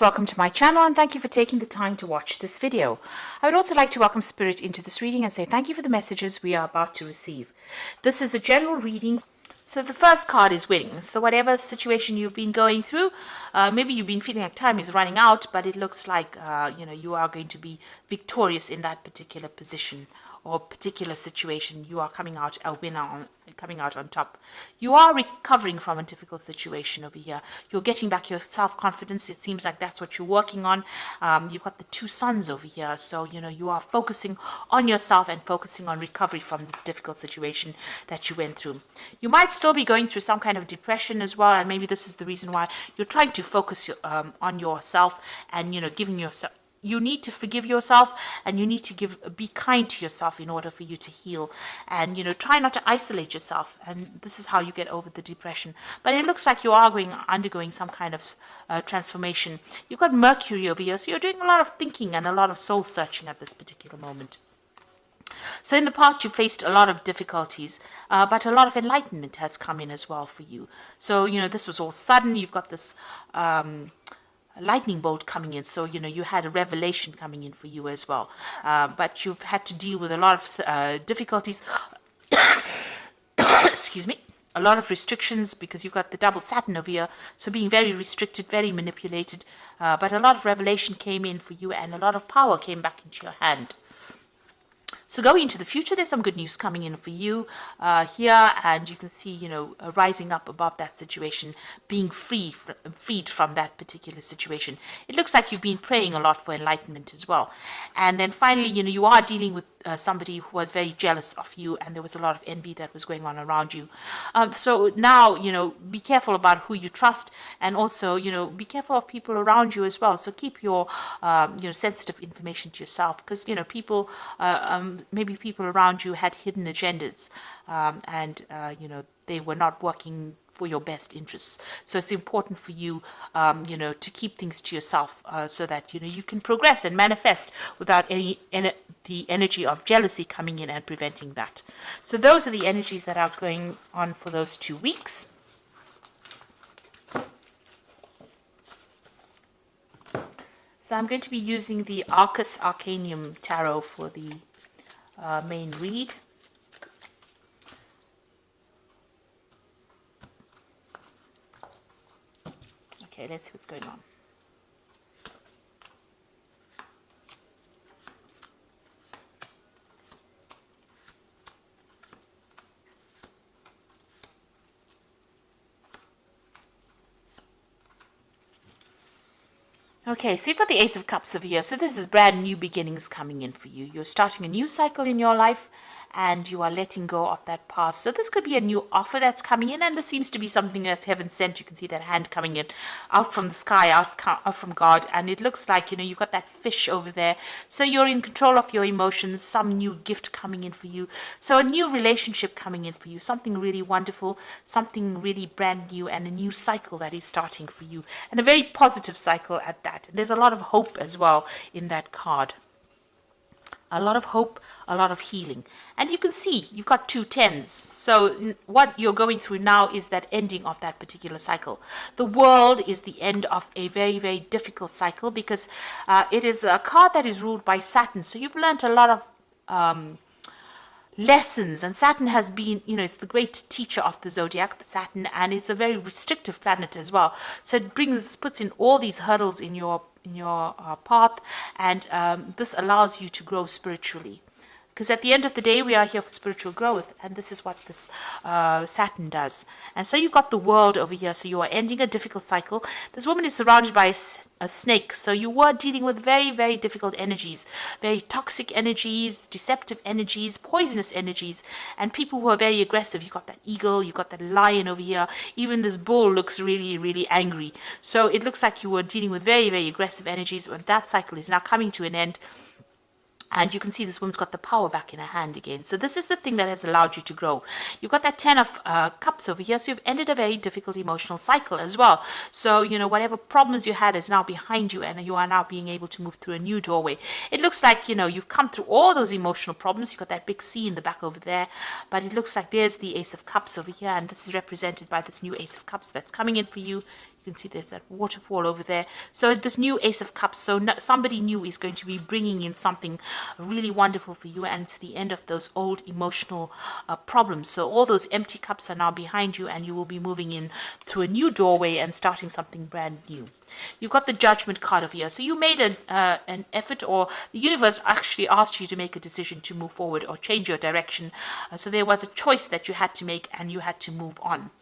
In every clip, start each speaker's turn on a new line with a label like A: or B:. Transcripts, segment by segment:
A: Welcome to my channel and thank you for taking the time to watch this video. I would also like to welcome Spirit into this reading and say thank you for the messages we are about to receive. This is a general reading. So the first card is winning. So whatever situation you've been going through, maybe you've been feeling like time is running out, but it looks like you are going to be victorious in that particular position or particular situation. You are coming out a winner, coming out on top. You are recovering from a difficult situation over here. You're getting back your self-confidence. It seems like that's what you're working on. You've got the two suns over here, so you are focusing on yourself and focusing on recovery from this difficult situation that you went through. You might still be going through some kind of depression as well, and maybe this is the reason why you're trying to focus on yourself and giving yourself. You need to forgive yourself, and you need to be kind to yourself in order for you to heal. And try not to isolate yourself. And this is how you get over the depression. But it looks like you are undergoing some kind of transformation. You've got Mercury over here, so you're doing a lot of thinking and a lot of soul searching at this particular moment. So in the past, you faced a lot of difficulties, but a lot of enlightenment has come in as well for you. So this was all sudden. You've got this lightning bolt coming in, so you had a revelation coming in for you as well, but you've had to deal with a lot of difficulties excuse me, a lot of restrictions because you've got the double Saturn over here, so being very restricted, very manipulated, but a lot of revelation came in for you and a lot of power came back into your hand. So going into the future, there's some good news coming in for you here, and you can see, rising up above that situation, being freed from that particular situation. It looks like you've been praying a lot for enlightenment as well. And then finally, you are dealing with somebody who was very jealous of you, and there was a lot of envy that was going on around you. So now, be careful about who you trust, and also, be careful of people around you as well. So keep your, sensitive information to yourself, because, people, maybe people around you had hidden agendas, and they were not working for your best interests. So it's important for you, to keep things to yourself, so that you can progress and manifest without the energy of jealousy coming in and preventing that. So those are the energies that are going on for those 2 weeks. So I'm going to be using the Arcus Arcanium Tarot for the main read. Okay, let's see what's going on. Okay, so you've got the Ace of Cups over here. So this is brand new beginnings coming in for you. You're starting a new cycle in your life, and you are letting go of that past. So this could be a new offer that's coming in, and this seems to be something that's heaven sent. You can see that hand coming in out from the sky, out from God, and it looks like you've got that fish over there. So you're in control of your emotions, some new gift coming in for you. So a new relationship coming in for you, something really wonderful, something really brand new, and a new cycle that is starting for you, and a very positive cycle at that. And there's a lot of hope as well in that card. A lot of hope, a lot of healing. And you can see you've got 2 tens. So what you're going through now is that ending of that particular cycle. The world is the end of a very, very difficult cycle because it is a card that is ruled by Saturn. So you've learned a lot of lessons, and Saturn has been, it's the great teacher of the zodiac, the Saturn, and it's a very restrictive planet as well. So it puts in all these hurdles in your path, and this allows you to grow spiritually. Because at the end of the day, we are here for spiritual growth, and this is what this Saturn does. And so you've got the world over here, so you are ending a difficult cycle. This woman is surrounded by a snake, so you were dealing with very, very difficult energies, very toxic energies, deceptive energies, poisonous energies, and people who are very aggressive. You've got that eagle, you've got that lion over here, even this bull looks really, really angry. So it looks like you were dealing with very, very aggressive energies, and that cycle is now coming to an end. And you can see this woman's got the power back in her hand again. So this is the thing that has allowed you to grow. You've got that 10 of cups over here. So you've ended a very difficult emotional cycle as well. So, whatever problems you had is now behind you, and you are now being able to move through a new doorway. It looks like, you've come through all those emotional problems. You've got that big C in the back over there. But it looks like there's the Ace of Cups over here. And this is represented by this new Ace of Cups that's coming in for you. You can see there's that waterfall over there. So this new Ace of Cups, so somebody new is going to be bringing in something really wonderful for you, and it's the end of those old emotional problems. So all those empty cups are now behind you, and you will be moving in through a new doorway and starting something brand new. You've got the Judgment card over here. So you made an effort, or the universe actually asked you to make a decision to move forward or change your direction. So there was a choice that you had to make, and you had to move on.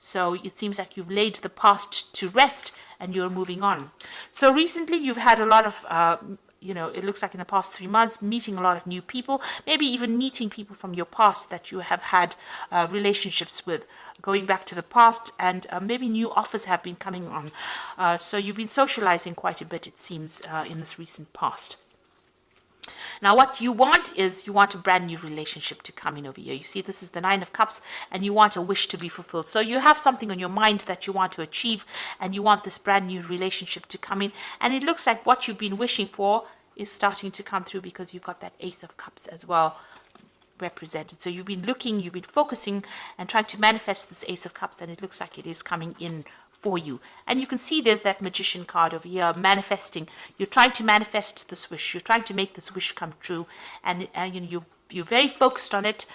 A: So it seems like you've laid the past to rest and you're moving on. So recently you've had a lot of, it looks like in the past 3 months, meeting a lot of new people, maybe even meeting people from your past that you have had relationships with, going back to the past, and maybe new offers have been coming on. So you've been socializing quite a bit, it seems, in this recent past. Now, what you want is you want a brand new relationship to come in over here. You see, this is the Nine of Cups, and you want a wish to be fulfilled. So you have something on your mind that you want to achieve, and you want this brand new relationship to come in. And it looks like what you've been wishing for is starting to come through, because you've got that Ace of Cups as well represented. So you've been looking, you've been focusing and trying to manifest this Ace of Cups, and it looks like it is coming in for you. And you can see there's that Magician card over here, manifesting. You're trying to manifest this wish. You're trying to make this wish come true, and you're very focused on it.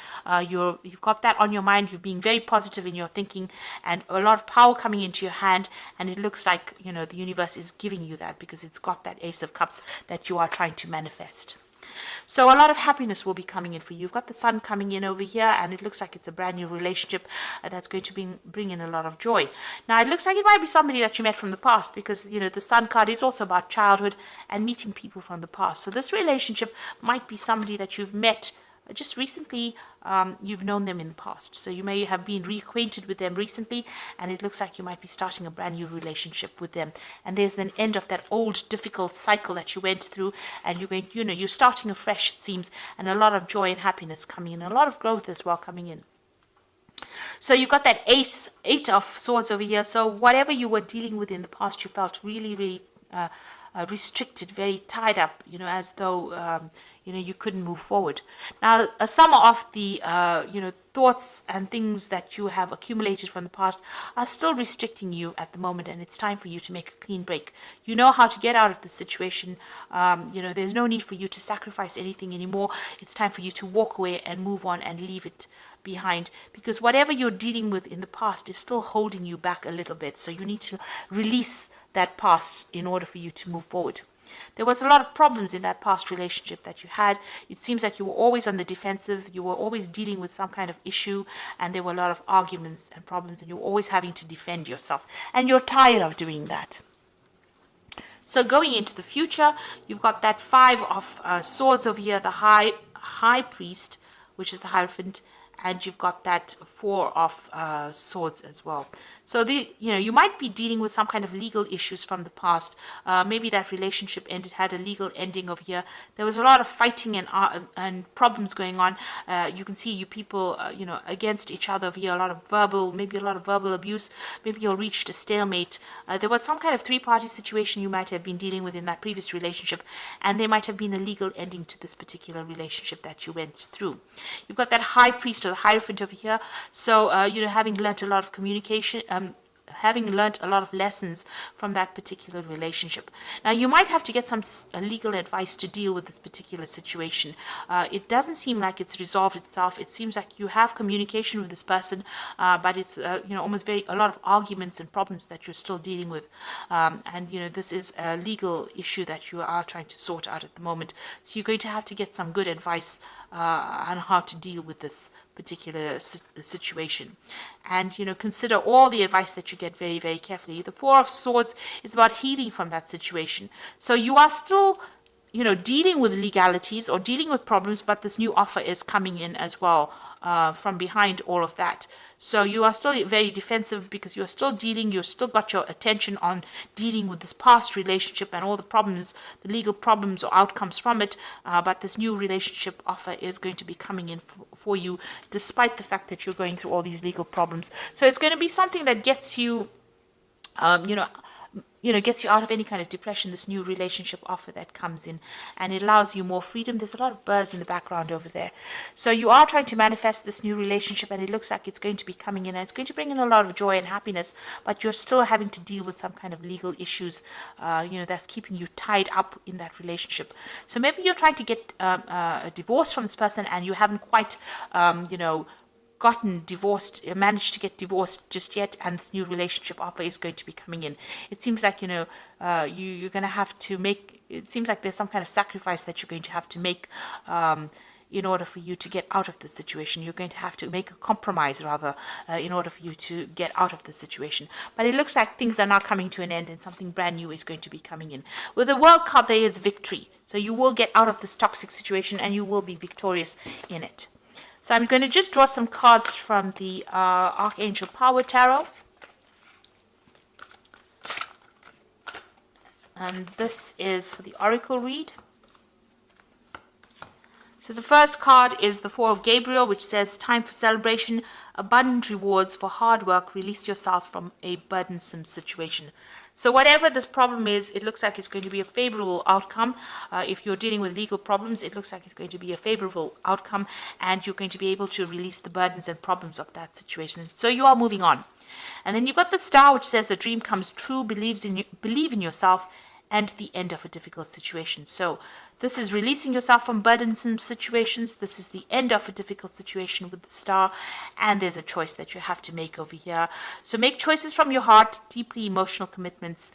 A: You've got that on your mind. You're being very positive in your thinking, and a lot of power coming into your hand. And it looks like the universe is giving you that, because it's got that Ace of Cups that you are trying to manifest. So a lot of happiness will be coming in for you. You've got the Sun coming in over here, and it looks like it's a brand new relationship that's going to bring in a lot of joy. Now, it looks like it might be somebody that you met from the past, because, the Sun card is also about childhood and meeting people from the past. So this relationship might be somebody that you've met just recently. You've known them in the past, so you may have been reacquainted with them recently, and it looks like you might be starting a brand new relationship with them. And there's an end of that old difficult cycle that you went through, and you're starting afresh, it seems, and a lot of joy and happiness coming in, a lot of growth as well coming in. So you've got that Eight of Swords over here. So whatever you were dealing with in the past, you felt really, really restricted, very tied up, as though you couldn't move forward. Now, some of the thoughts and things that you have accumulated from the past are still restricting you at the moment, and it's time for you to make a clean break. You know how to get out of the situation. There's no need for you to sacrifice anything anymore. It's time for you to walk away and move on and leave it behind, because whatever you're dealing with in the past is still holding you back a little bit. So you need to release that past in order for you to move forward. There was a lot of problems in that past relationship that you had. It seems like you were always on the defensive. You were always dealing with some kind of issue, and there were a lot of arguments and problems, and you were always having to defend yourself. And you're tired of doing that. So going into the future, you've got that Five of Swords over here, the High Priest, which is the Hierophant, and you've got that Four of Swords as well. So you might be dealing with some kind of legal issues from the past. Maybe that relationship had a legal ending over here. There was a lot of fighting and problems going on. You can see you people, against each other over here. A lot of verbal abuse. Maybe you reached a stalemate. There was some kind of three-party situation you might have been dealing with in that previous relationship, and there might have been a legal ending to this particular relationship that you went through. You've got that High Priest or the Hierophant over here. So, having learnt a lot of communication, having learnt a lot of lessons from that particular relationship. Now, you might have to get some legal advice to deal with this particular situation. It doesn't seem like it's resolved itself. It seems like you have communication with this person, but it's almost a lot of arguments and problems that you're still dealing with. And this is a legal issue that you are trying to sort out at the moment. So you're going to have to get some good advice on how to deal with this particular situation, and consider all the advice that you get very, very carefully. The Four of Swords is about healing from that situation. So you are still dealing with legalities or dealing with problems, but this new offer is coming in as well from behind all of that. So you are still very defensive, because you're still got your attention on dealing with this past relationship and all the problems, the legal problems or outcomes from it. But this new relationship offer is going to be coming in for you, despite the fact that you're going through all these legal problems. So it's going to be something that gets you, gets you out of any kind of depression, this new relationship offer that comes in, and it allows you more freedom. There's a lot of birds in the background over there. So you are trying to manifest this new relationship, and it looks like it's going to be coming in, and it's going to bring in a lot of joy and happiness, but you're still having to deal with some kind of legal issues, that's keeping you tied up in that relationship. So maybe you're trying to get a divorce from this person, and you haven't quite, gotten divorced, managed to get divorced just yet, and this new relationship offer is going to be coming in. It seems like you're going to have to make. It seems like there's some kind of sacrifice that you're going to have to make in order for you to get out of the situation. You're going to have to make a compromise, rather, in order for you to get out of the situation. But it looks like things are now coming to an end, and something brand new is going to be coming in. With the World card, there is victory. So you will get out of this toxic situation, and you will be victorious in it. So I'm going to just draw some cards from the Archangel Power Tarot. And this is for the Oracle read. So the first card is the Four of Gabriel, which says, time for celebration, abundant rewards for hard work, release yourself from a burdensome situation. So whatever this problem is, it looks like it's going to be a favorable outcome. If you're dealing with legal problems, it looks like it's going to be a favorable outcome, and you're going to be able to release the burdens and problems of that situation. So you are moving on. And then you've got the Star, which says a dream comes true, believe in yourself, and the end of a difficult situation. So this is releasing yourself from burdensome situations. This is the end of a difficult situation with the Star. And there's a choice that you have to make over here. So make choices from your heart, deeply emotional commitments,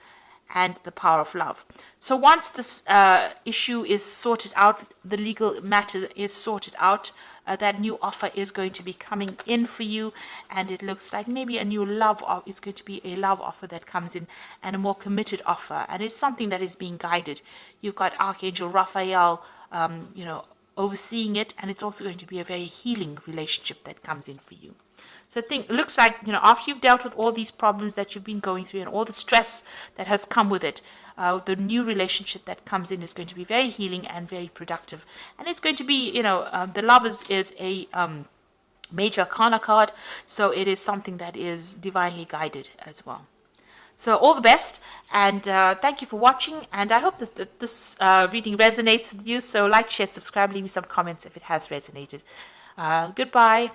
A: and the power of love. So once this issue is sorted out, the legal matter is sorted out, that new offer is going to be coming in for you, and it looks like maybe a new love offer. It's going to be a love offer that comes in, and a more committed offer, and it's something that is being guided. You've got Archangel Raphael, overseeing it, and it's also going to be a very healing relationship that comes in for you. So it looks like, after you've dealt with all these problems that you've been going through and all the stress that has come with it, the new relationship that comes in is going to be very healing and very productive. And it's going to be, the Lovers is a major arcana card, so it is something that is divinely guided as well. So all the best, and thank you for watching, and I hope this reading resonates with you. So like, share, subscribe, leave me some comments if it has resonated. Goodbye.